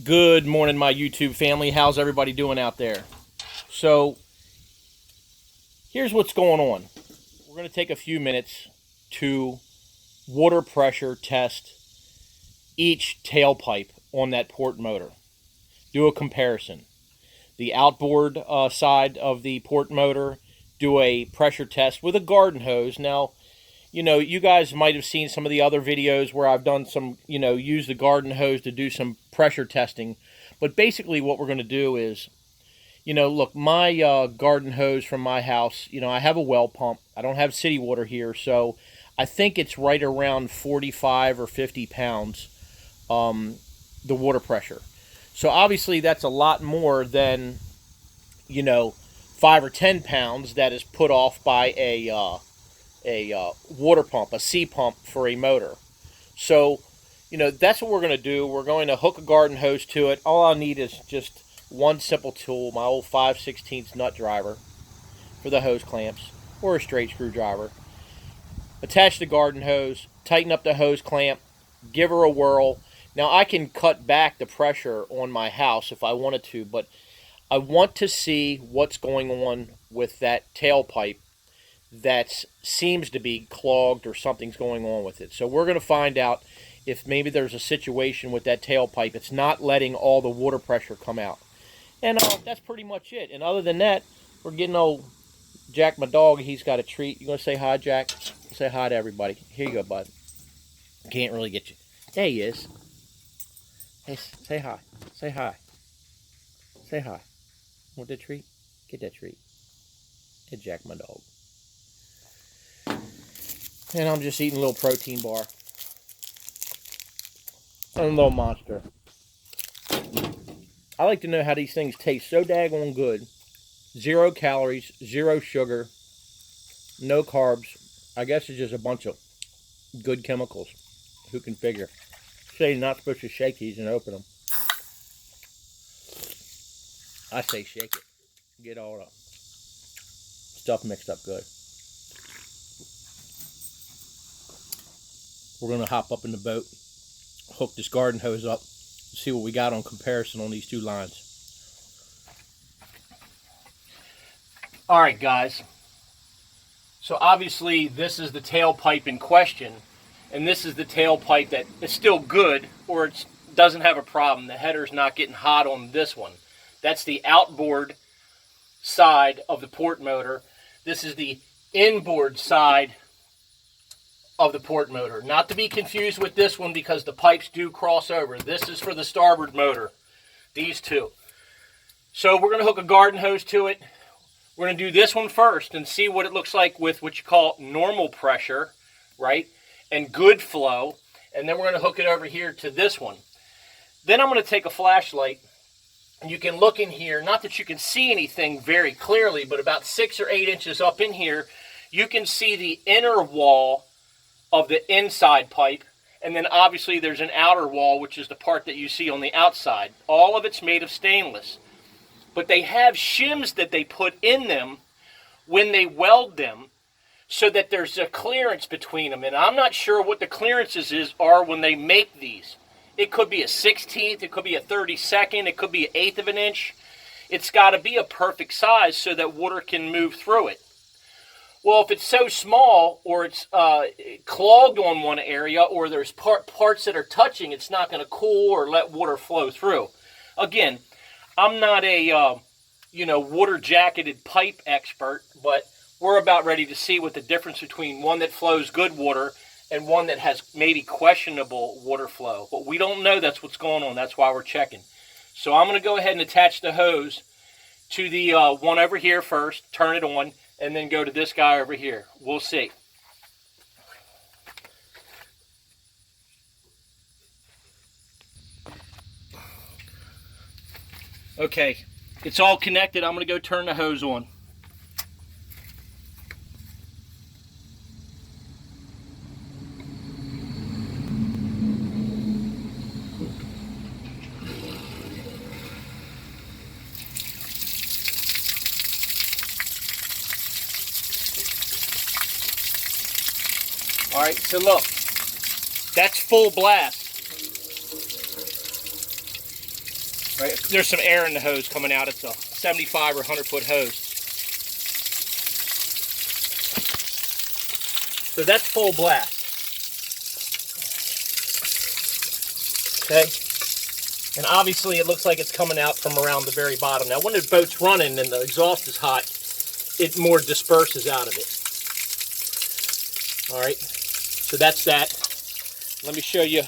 Good morning, my YouTube family. How's everybody doing out there? So, here's what's going on. We're going to take a few minutes to water pressure test each tailpipe on that port motor. Do a comparison. The outboard side of the port motor, do a pressure test with a garden hose. Now, you guys might have seen some of the other videos where I've done some, use the garden hose to do some pressure testing. But basically what we're going to do is, look, my garden hose from my house, I have a well pump. I don't have city water here, so I think it's right around 45 or 50 pounds, the water pressure. So obviously that's a lot more than, 5 or 10 pounds that is put off by a water pump, a C pump for a motor. So, that's what we're going to do. We're going to hook a garden hose to it. All I'll need is just one simple tool, my old 5/16 nut driver for the hose clamps, or a straight screwdriver. Attach the garden hose, tighten up the hose clamp, give her a whirl. Now I can cut back the pressure on my house if I wanted to, but I want to see what's going on with that tailpipe that seems to be clogged or something's going on with it. So we're going to find out if maybe there's a situation with that tailpipe. It's not letting all the water pressure come out. And that's pretty much it. And other than that, we're getting old Jack, my dog. He's got a treat. You going to say hi, Jack? Say hi to everybody. Here you go, bud. Can't really get you. There he is. Hey, say hi. Say hi. Say hi. Want that treat? Get that treat. Hey, Jack, my dog. And I'm just eating a little protein bar. And a little Monster. I like to know how these things taste so daggone good. 0 calories, 0 sugar, no carbs. I guess it's just a bunch of good chemicals. Who can figure? Say you're not supposed to shake these and open them. I say shake it. Get all the stuff mixed up good. We're going to hop up in the boat, hook this garden hose up, see what we got on comparison on these two lines. Alright guys, so obviously this is the tailpipe in question, and this is the tailpipe that is still good, or it doesn't have a problem. The header's not getting hot on this one. That's the outboard side of the port motor. This is the inboard side of the port motor. Not to be confused with this one, because the pipes do cross over. This is for the starboard motor, these two. So we're going to hook a garden hose to it. We're going to do this one first and see what it looks like with what you call normal pressure, right, and good flow. And then we're going to hook it over here to this one. Then I'm going to take a flashlight, and you can look in here. Not that you can see anything very clearly, but about 6 or 8 inches up in here, you can see the inner wall of the inside pipe, and then obviously there's an outer wall, which is the part that you see on the outside. All of it's made of stainless, but they have shims that they put in them when they weld them, so that there's a clearance between them. And I'm not sure what the clearances are when they make these. It could be a 16th, it could be a 32nd, it could be an 1/8 of an inch. It's got to be a perfect size so that water can move through it. Well, if it's so small, or it's clogged on one area, or there's parts that are touching, it's not going to cool or let water flow through. Again, I'm not a water jacketed pipe expert, but we're about ready to see what the difference between one that flows good water and one that has maybe questionable water flow. But we don't know. That's what's going on. That's why we're checking. So I'm going to go ahead and attach the hose to the one over here first, turn it on, and then go to this guy over here. We'll see. Okay, it's all connected. I'm going to go turn the hose on. All right, so look, that's full blast. Right? There's some air in the hose coming out. It's a 75 or 100-foot hose. So that's full blast. Okay? And obviously it looks like it's coming out from around the very bottom. Now when the boat's running and the exhaust is hot, it more disperses out of it. Alright, so that's that. Let me show you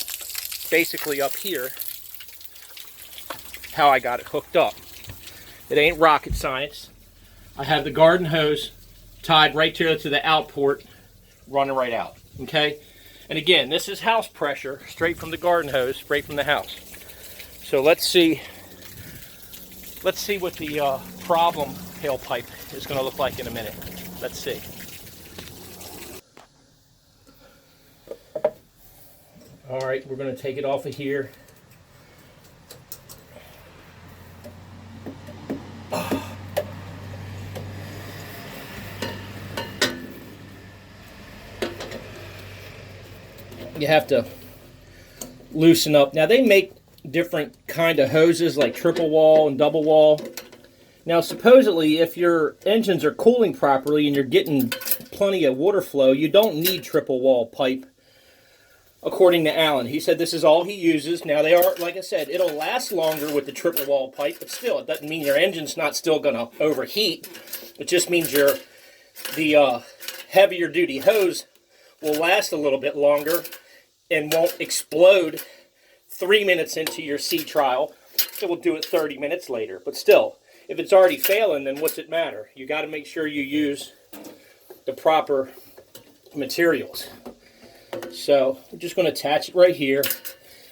basically up here how I got it hooked up. It ain't rocket science. I have the garden hose tied right to the out port, running right out. Okay? And again, this is house pressure, straight from the garden hose, straight from the house. So let's see what the problem tailpipe is going to look like in a minute. Let's see. All right, we're going to take it off of here. You have to loosen up. Now they make different kind of hoses like triple wall and double wall. Now supposedly if your engines are cooling properly and you're getting plenty of water flow, you don't need triple wall pipe, according to Alan. He said this is all he uses. Now they are, like I said, it'll last longer with the triple wall pipe, but still it doesn't mean your engine's not still going to overheat. It just means the heavier duty hose will last a little bit longer and won't explode 3 minutes into your sea trial. It will do it 30 minutes later. But still, if it's already failing, then what's it matter? You got to make sure you use the proper materials. So we're just going to attach it right here.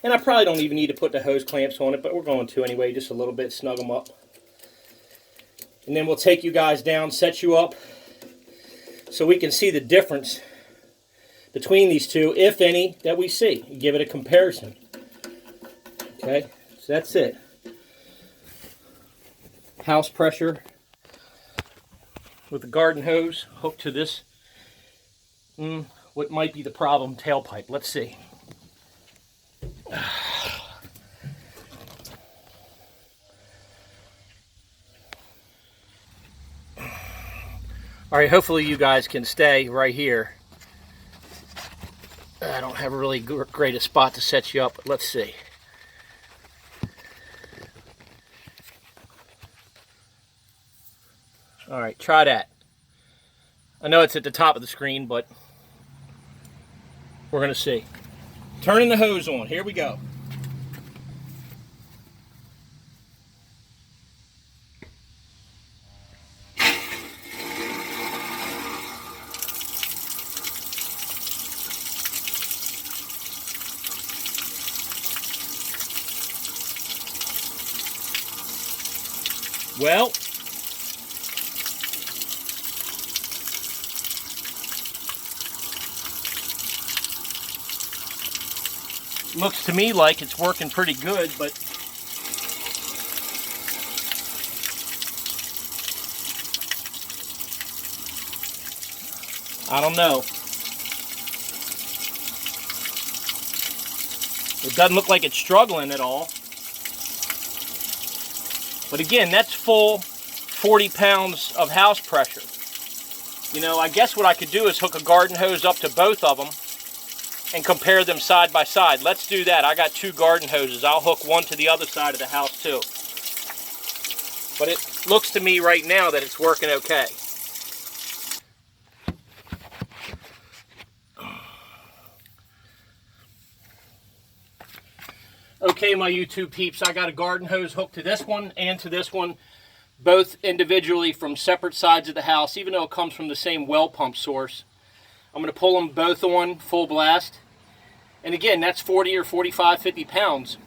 And I probably don't even need to put the hose clamps on it, but we're going to anyway, just a little bit, snug them up. And then we'll take you guys down, set you up, so we can see the difference between these two, if any, that we see. Give it a comparison. Okay, so that's it. House pressure with the garden hose hooked to this, what might be the problem tailpipe. Let's see. All right, hopefully you guys can stay right here. I don't have a really great a spot to set you up, but let's see. All right, try that. I know it's at the top of the screen, but we're going to see. Turning the hose on. Here we go. Well, looks to me like it's working pretty good, but I don't know. It doesn't look like it's struggling at all. But again, that's full 40 pounds of house pressure. You know, I guess what I could do is hook a garden hose up to both of them and compare them side by side. Let's do that. I got two garden hoses. I'll hook one to the other side of the house too. But it looks to me right now that it's working okay. Okay, my YouTube peeps, I got a garden hose hooked to this one and to this one, both individually from separate sides of the house, even though it comes from the same well pump source. I'm going to pull them both on full blast. And again, that's 40 or 45, 50 pounds.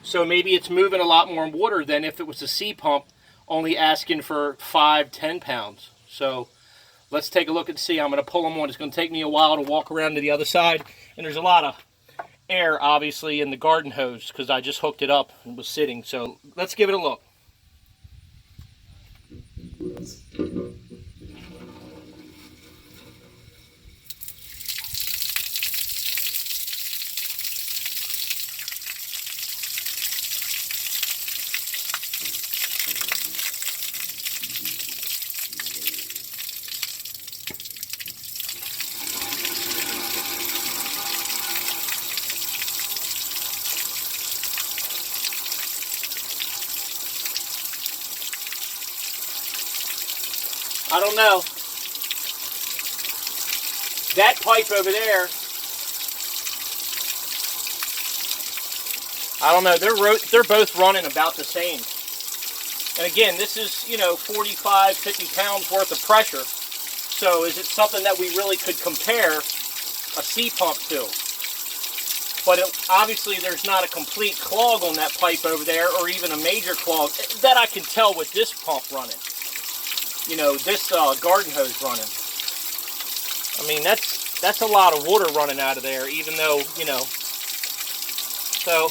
So maybe it's moving a lot more water than if it was a sea pump, only asking for 5, 10 pounds. So let's take a look and see. I'm going to pull them on. It's going to take me a while to walk around to the other side. And there's a lot of air, obviously, in the garden hose because I just hooked it up and was sitting. So let's give it a look. I don't know. That pipe over there, I don't know. They're both running about the same. And again, this is, you know, 45, 50 pounds worth of pressure. So is it something that we really could compare a C pump to? But obviously there's not a complete clog on that pipe over there, or even a major clog that I can tell with this pump running. You know, this garden hose running. I mean, that's a lot of water running out of there, even though, you know, so.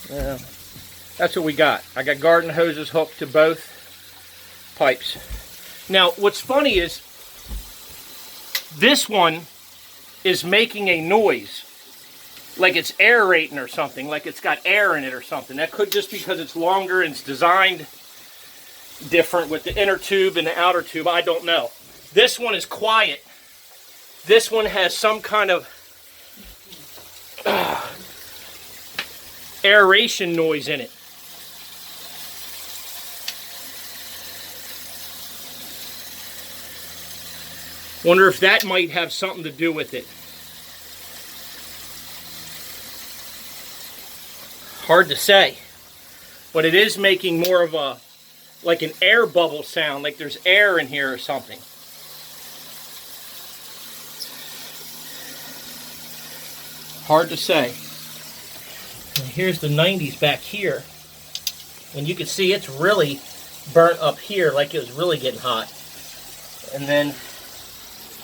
Yeah, that's what we got. I got garden hoses hooked to both pipes. Now, what's funny is this one is making a noise, like it's aerating or something, like it's got air in it or something. That could just because it's longer and it's designed different with the inner tube and the outer tube. I don't know. This one is quiet. This one has some kind of aeration noise in it. Wonder if that might have something to do with it. Hard to say. But it is making more of a, like an air bubble sound, like there's air in here or something. Hard to say. And here's the 90s back here. And you can see it's really burnt up here, like it was really getting hot. And then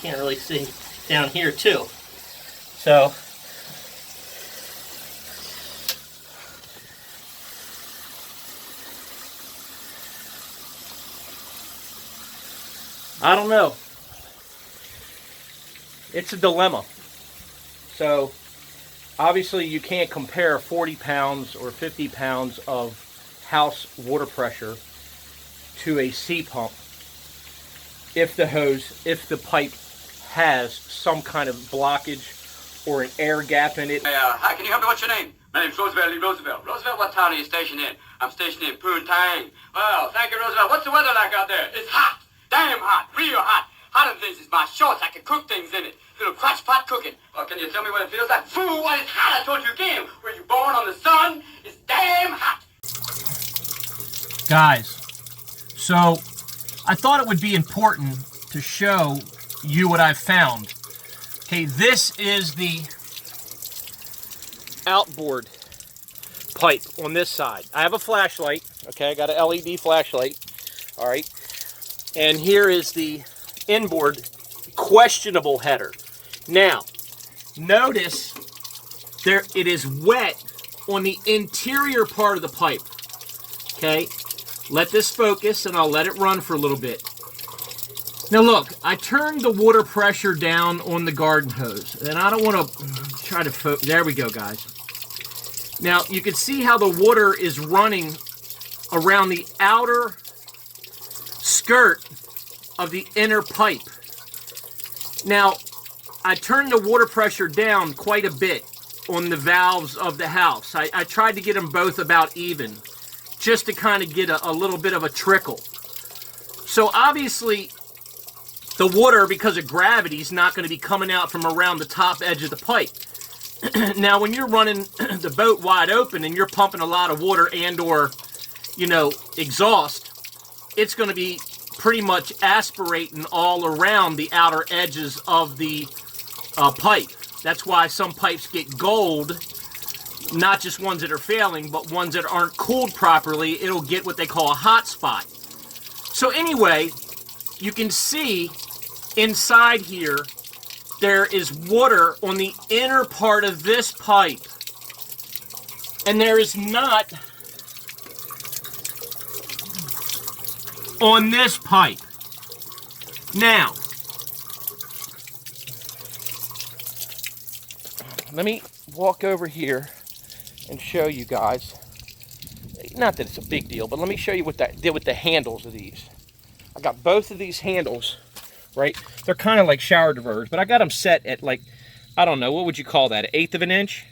can't really see down here too. So I don't know. It's a dilemma. So obviously you can't compare 40 pounds or 50 pounds of house water pressure to a C pump if the pipe has some kind of blockage or an air gap in it. Hi, can you help me? What's your name? My name's Roosevelt Lee Roosevelt. Roosevelt, what town are you stationed in? I'm stationed in Poontang. Well, thank you, Roosevelt. What's the weather like out there? It's hot. Damn hot. Real hot. Hotter than this is my shorts. I can cook things in it. Little crotch pot cooking. Well, can you tell me what it feels like? Fool, what is hot? I told you again. Were you born on the sun? It's damn hot. Guys, so I thought it would be important to show you what I've found. Okay, this is the outboard pipe on this side. I have a flashlight. Okay, I got an LED flashlight. All right. And here is the inboard questionable header. Now, notice there it is wet on the interior part of the pipe. Okay, let this focus and I'll let it run for a little bit. Now look, I turned the water pressure down on the garden hose, and I don't want to try to there we go, guys. Now you can see how the water is running around the outer skirt of the inner pipe. Now, I turned the water pressure down quite a bit on the valves of the house. I tried to get them both about even, just to kind of get a little bit of a trickle. So obviously, the water, because of gravity, is not going to be coming out from around the top edge of the pipe. Now, when you're running the boat wide open and you're pumping a lot of water and or, you know, exhaust, it's going to be pretty much aspirating all around the outer edges of the pipe. That's why some pipes get gold, not just ones that are failing, but ones that aren't cooled properly. It'll get what they call a hot spot. So anyway, you can see inside here, there is water on the inner part of this pipe. And there is not on this pipe. Now, let me walk over here and show you guys. Not that it's a big deal, but let me show you what that did with the handles of these. I got both of these handles right? They're kind of like shower diverters, but I got them set at like, I don't know, what would you call that, 1/8 of an inch?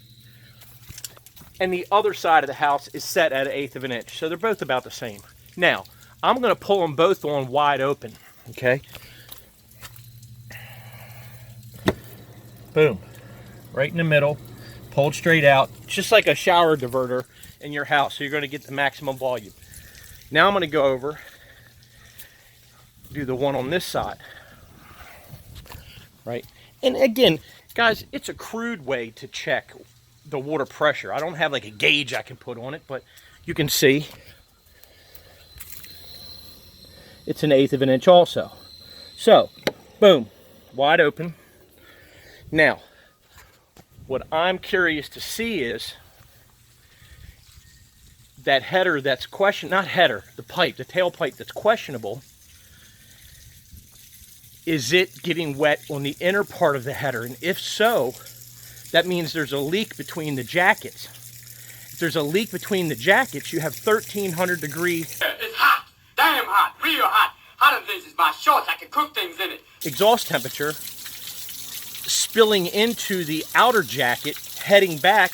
And the other side of the house is set at 1/8 of an inch. So they're both about the same. Now, I'm gonna pull them both on wide open, okay? Boom, right in the middle, pulled straight out, just like a shower diverter in your house, so you're gonna get the maximum volume. Now I'm gonna go over, do the one on this side, right? And again, guys, it's a crude way to check the water pressure. I don't have like a gauge I can put on it, but you can see it's 1/8 of an inch also. So, boom, wide open. Now, what I'm curious to see is that header that's not header, the pipe, the tailpipe that's questionable. Is it getting wet on the inner part of the header? And if so, that means there's a leak between the jackets. If there's a leak between the jackets, you have 1,300 degree. It's hot, damn hot, real hot. Hotter than this is my shorts. I can cook things in it. Exhaust temperature spilling into the outer jacket, heading back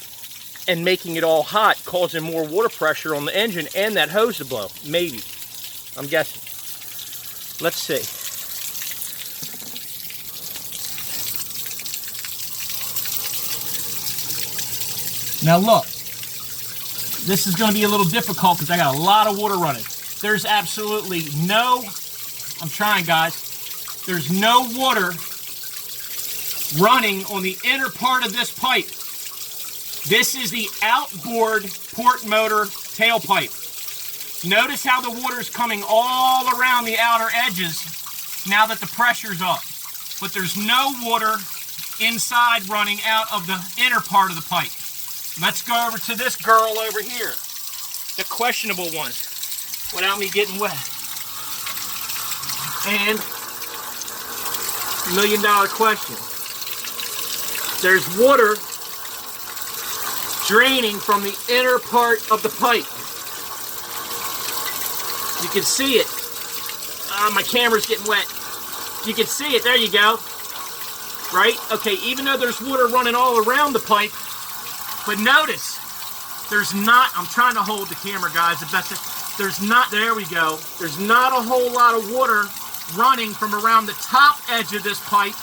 and making it all hot, causing more water pressure on the engine and that hose to blow. Maybe. I'm guessing. Let's see. Now look, this is going to be a little difficult because I got a lot of water running. There's absolutely no, I'm trying guys, there's no water running on the inner part of this pipe. This is the outboard port motor tailpipe. Notice how the water is coming all around the outer edges now that the pressure's up. But there's no water inside running out of the inner part of the pipe. Let's go over to this girl over here, the questionable one, without me getting wet. And $1 million question. There's water draining from the inner part of the pipe. You can see it. My camera's getting wet. You can see it, there you go. Right? Okay, even though there's water running all around the pipe, but notice, there's not, I'm trying to hold the camera, guys, the best. There's not, there we go. There's not a whole lot of water running from around the top edge of this pipe,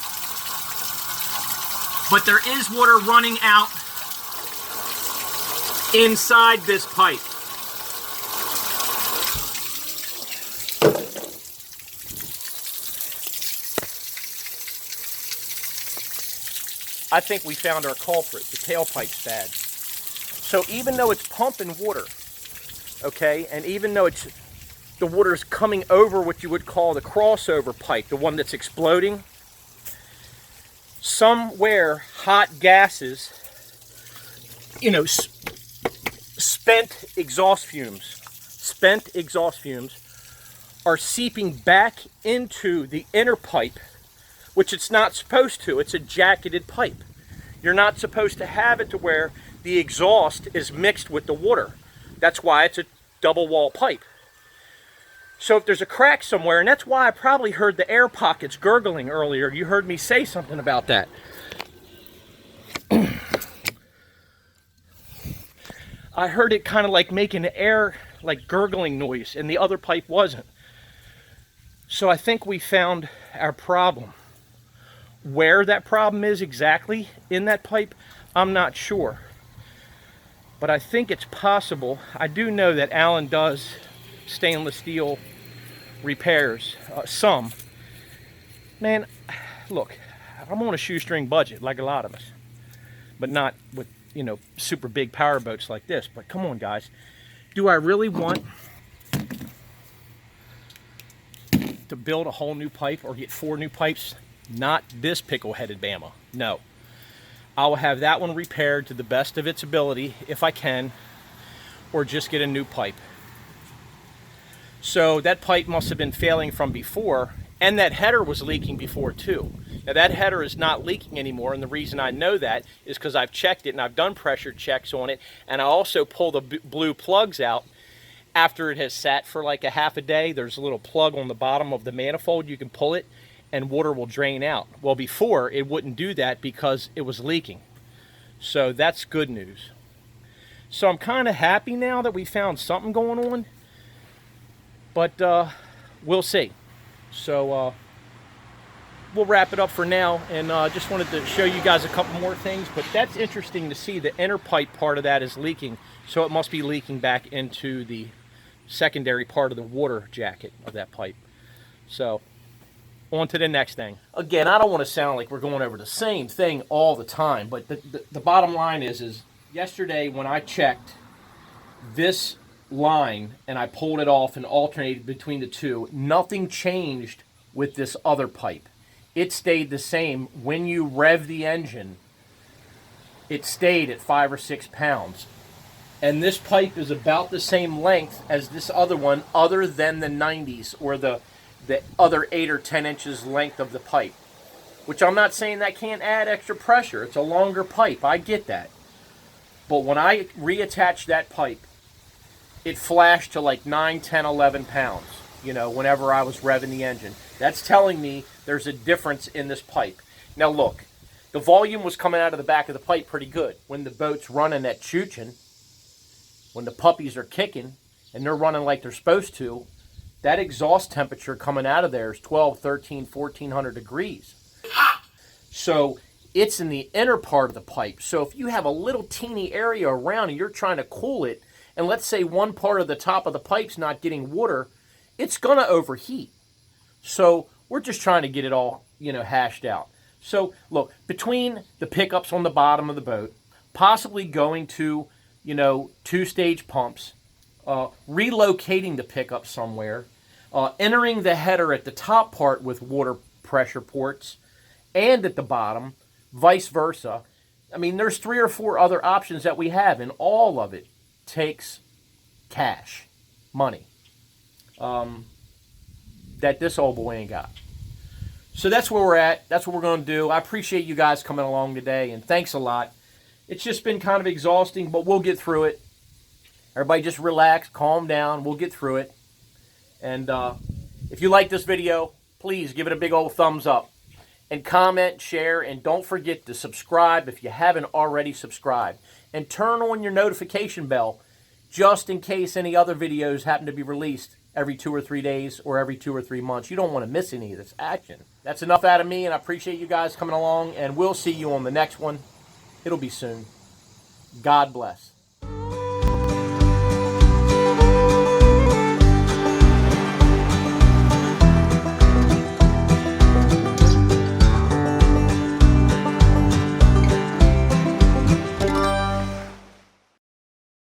but there is water running out inside this pipe. I think we found our culprit. The tailpipe's bad. So even though it's pumping water, okay, and even though the water's coming over what you would call the crossover pipe, the one that's exploding, somewhere hot gases, you know, spent exhaust fumes are seeping back into the inner pipe, which it's not supposed to. It's a jacketed pipe. You're not supposed to have it to where the exhaust is mixed with the water. That's why it's a double wall pipe. So if there's a crack somewhere, and that's why I probably heard the air pockets gurgling earlier. You heard me say something about that. I heard it kind of like making an air, like gurgling noise, and the other pipe wasn't. So I think we found our problem. Where that problem is exactly in that pipe, I'm not sure. But I think it's possible. I do know that Alan does stainless steel repairs, some. Man, look, I'm on a shoestring budget like a lot of us, but not with, you know, super big power boats like this. But come on, guys, do I really want to build a whole new pipe or get 4 new pipes? Not this pickle-headed Bama, no. I will have that one repaired to the best of its ability if I can, or just get a new pipe. So that pipe must have been failing from before, and that header was leaking before too. Now that header is not leaking anymore, and the reason I know that is because I've checked it and I've done pressure checks on it, and I also pull the blue plugs out after it has sat for like a half a day. There's a little plug on the bottom of the manifold, you can pull it, and water will drain out. Well, before it wouldn't do that because it was leaking. So that's good news. So I'm kind of happy now that we found something going on, but we'll see. So we'll wrap it up for now, and just wanted to show you guys a couple more things. But that's interesting to see. The inner pipe part of that is leaking, so it must be leaking back into the secondary part of the water jacket of that pipe. So on to the next thing. Again, I don't want to sound like we're going over the same thing all the time, but the bottom line is yesterday when I checked this line and I pulled it off and alternated between the two, nothing changed with this other pipe. It stayed the same. When you rev the engine, it stayed at 5 or 6 pounds. And this pipe is about the same length as this other one, other than the 90s or the other 8 or 10 inches length of the pipe. Which I'm not saying that can't add extra pressure. It's a longer pipe. I get that. But when I reattached that pipe, it flashed to like 9, 10, 11 pounds, you know, whenever I was revving the engine. That's telling me there's a difference in this pipe. Now look, the volume was coming out of the back of the pipe pretty good. When the boat's running at chuchin', when the puppies are kicking and they're running like they're supposed to, that exhaust temperature coming out of there is 12, 13, 1400 degrees. So it's in the inner part of the pipe. So if you have a little teeny area around and you're trying to cool it, and let's say one part of the top of the pipe's not getting water, it's going to overheat. So we're just trying to get it all, you know, hashed out. So look, between the pickups on the bottom of the boat, possibly going to, you know, 2-stage pumps, relocating the pickup somewhere, entering the header at the top part with water pressure ports, and at the bottom, vice versa. I mean, there's 3 or 4 other options that we have, and all of it takes cash, money, that this old boy ain't got. So that's where we're at. That's what we're going to do. I appreciate you guys coming along today, and thanks a lot. It's just been kind of exhausting, but we'll get through it. Everybody just relax, calm down. We'll get through it. And if you like this video, please give it a big old thumbs up. And comment, share, and don't forget to subscribe if you haven't already subscribed. And turn on your notification bell just in case any other videos happen to be released every 2 or 3 days or every 2 or 3 months. You don't want to miss any of this action. That's enough out of me, and I appreciate you guys coming along, and we'll see you on the next one. It'll be soon. God bless.